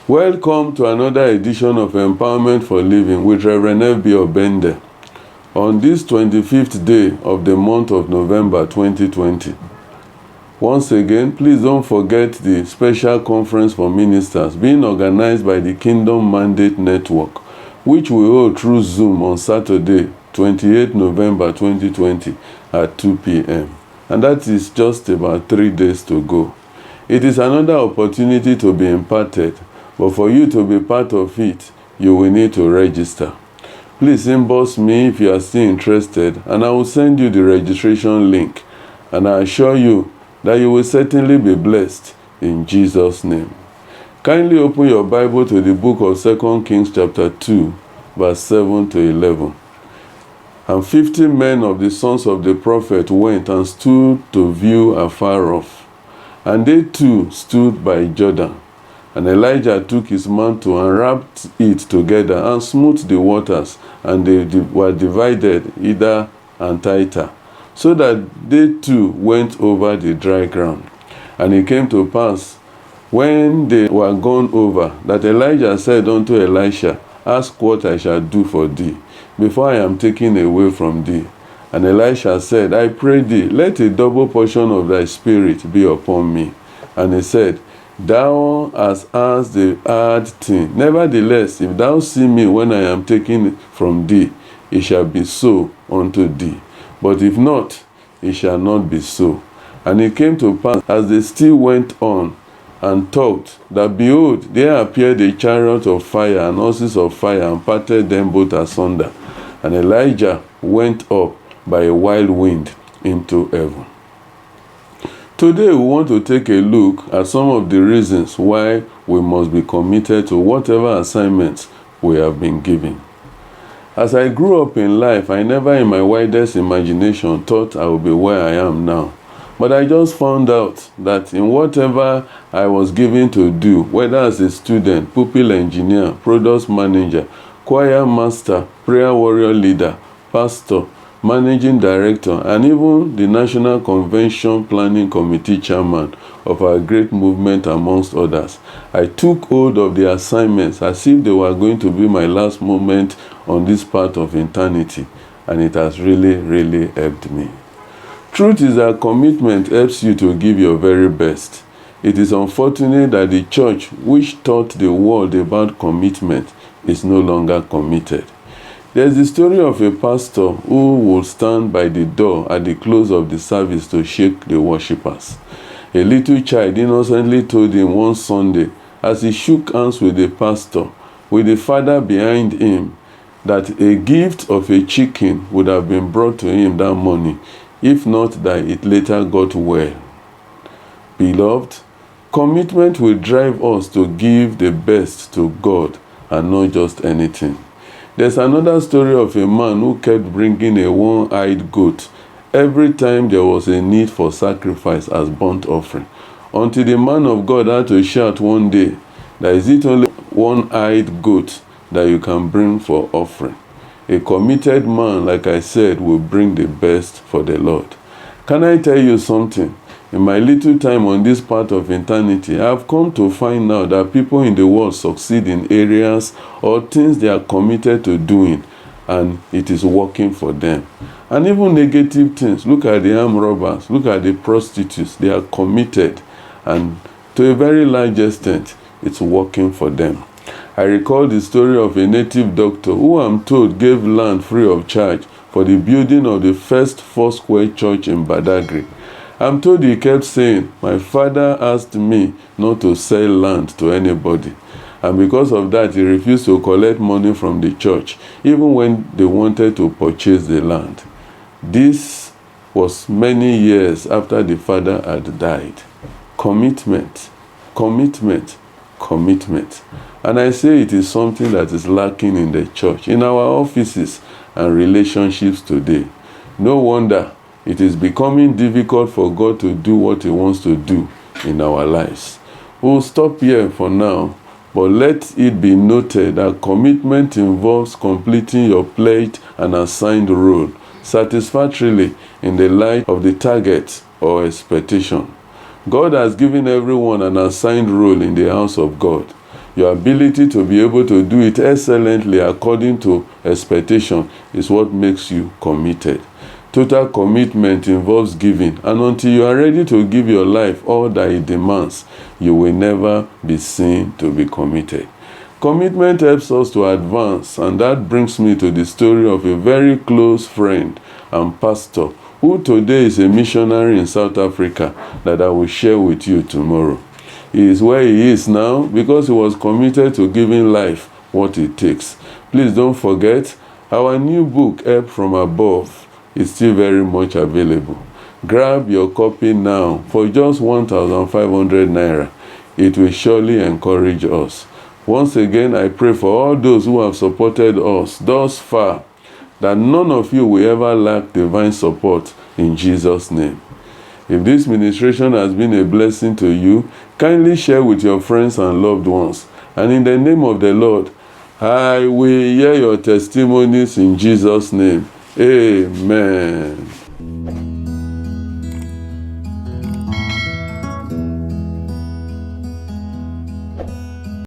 Welcome to another edition of Empowerment for Living with Reverend F.B. Obende on this 25th day of the month of November 2020. Once again, please don't forget the special conference for ministers being organized by the Kingdom Mandate Network, which we hold through Zoom on Saturday, 28 November 2020 at 2 p.m. And that is just about 3 days to go. It is another opportunity to be imparted, but for you to be part of it, you will need to register. Please inbox me if you are still interested, and I will send you the registration link. And I assure you that you will certainly be blessed in Jesus' name. Kindly open your Bible to the book of 2 Kings chapter 2, verse 7 to 11. And 50 men of the sons of the prophet went and stood to view afar off. And they too stood by Jordan. And Elijah took his mantle and wrapped it together and smote the waters, and they were divided either and tighter, so that they too went over the dry ground. And it came to pass, when they were gone over, that Elijah said unto Elisha, Ask what I shall do for thee, before I am taken away from thee. And Elisha said, I pray thee, let a double portion of thy spirit be upon me. And he said, Thou hast asked the hard thing. Nevertheless, if thou see me when I am taken from thee, it shall be so unto thee. But if not, it shall not be so. And it came to pass, as they still went on and talked, that behold, there appeared a chariot of fire and horses of fire, and parted them both asunder. And Elijah went up by a wild wind into heaven. Today we want to take a look at some of the reasons why we must be committed to whatever assignments we have been given. As I grew up in life, I never in my widest imagination thought I would be where I am now. But I just found out that in whatever I was given to do, whether as a student, pupil engineer, product manager, choir master, prayer warrior leader, pastor, managing director, and even the National Convention Planning Committee chairman of our great movement, amongst others, I took hold of the assignments as if they were going to be my last moment on this part of eternity, and it has really helped me. Truth is that commitment helps you to give your very best. It is unfortunate that the church, which taught the world about commitment, is no longer committed. There's the story of a pastor who would stand by the door at the close of the service to shake the worshippers. A little child innocently told him one Sunday, as he shook hands with the pastor, with the father behind him, that a gift of a chicken would have been brought to him that morning, if not that it later got well. Beloved, commitment will drive us to give the best to God and not just anything. There's another story of a man who kept bringing a one-eyed goat every time there was a need for sacrifice as burnt offering, until the man of God had to shout one day, that is it only one-eyed goat that you can bring for offering. A committed man, like I said, will bring the best for the Lord. Can I tell you something? In my little time on this part of eternity, I have come to find out that people in the world succeed in areas or things they are committed to doing, and it is working for them. And even negative things, look at the armed robbers, look at the prostitutes, they are committed, and to a very large extent, it's working for them. I recall the story of a native doctor who I'm told gave land free of charge for the building of the first Foursquare church in Badagry. I'm told he kept saying, my father asked me not to sell land to anybody. And because of that, he refused to collect money from the church, even when they wanted to purchase the land. This was many years after the father had died. Commitment, commitment, commitment. And I say it is something that is lacking in the church, in our offices and relationships today. No wonder it is becoming difficult for God to do what He wants to do in our lives. We'll stop here for now, but let it be noted that commitment involves completing your pledged and assigned role satisfactorily in the light of the target or expectation. God has given everyone an assigned role in the house of God. Your ability to be able to do it excellently according to expectation is what makes you committed. Total commitment involves giving, and until you are ready to give your life all that it demands, you will never be seen to be committed. Commitment helps us to advance, and that brings me to the story of a very close friend and pastor who today is a missionary in South Africa that I will share with you tomorrow. He is where he is now because he was committed to giving life what it takes. Please don't forget, our new book, Help from Above, is still very much available. Grab your copy now for just 1,500 naira. It will surely encourage us. Once again, I pray for all those who have supported us thus far, that none of you will ever lack divine support in Jesus' name. If this ministration has been a blessing to you, kindly share with your friends and loved ones. And in the name of the Lord, I will hear your testimonies in Jesus' name. Amen.